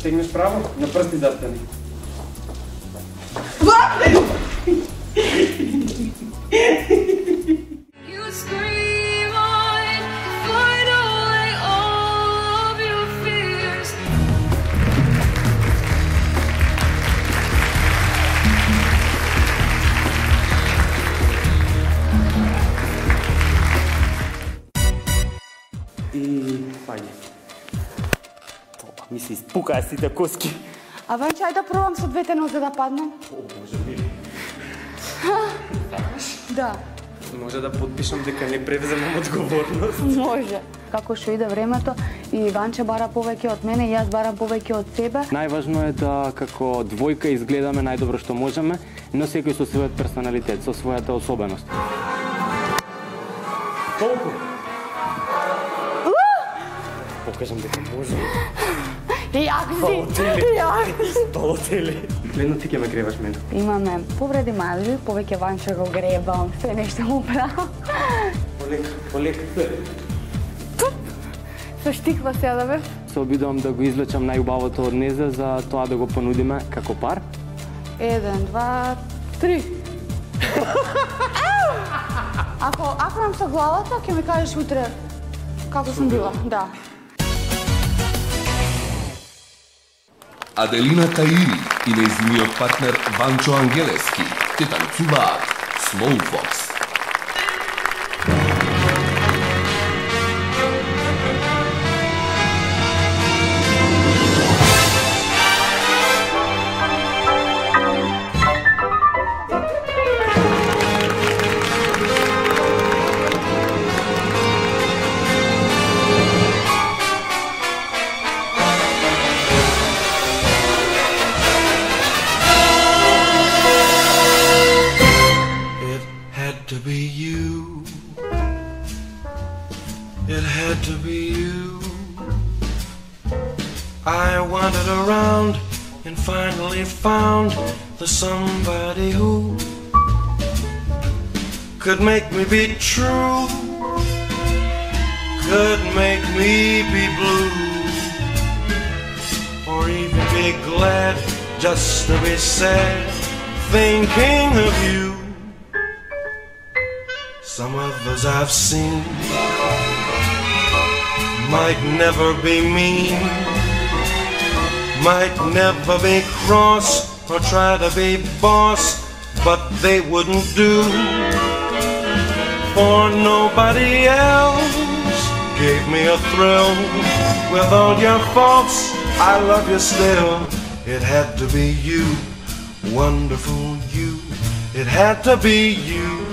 тегнеш право, на пръсти застани. И паѓа. Опа, ми се испукаа сите коски. А Ванче, ајде да пробам со двете нозе да паднам. О, може би. Да. Може да подпишам дека не превземам одговорност. Може. Како што иде времето и Ванче бара повеќе од мене и јас барам повеќе од себе. Најважно е да како двојка изгледаме најдобро што можеме, но секој со својот персоналитет, со својата особеност. Толку? Покажам дека може. Јак си! Балотели. Лено ти ќе ме гребаш мене. Имаме повреди мали, повеќе Ванче го гребам, се нешто му правам. Полека. Со штиква седаме. Се обидувам да го извлечам најубавото од незе за тоа да го понудиме како пар. 1, 2, 3. Ако нам со главата, ќе ми кажеш утре како сум била. Да. Аделина Таири и нејзиниот партнер Ванчо Ангелески ќе танцуваат Slow Fox. To be you, it had to be you. I wandered around and finally found the somebody who could make me be true, could make me be blue, or even be glad just to be sad thinking of you. Some others I've seen might never be mean, might never be cross or try to be boss, but they wouldn't do, for nobody else gave me a thrill. With all your faults, I love you still. It had to be you, wonderful you. It had to be you.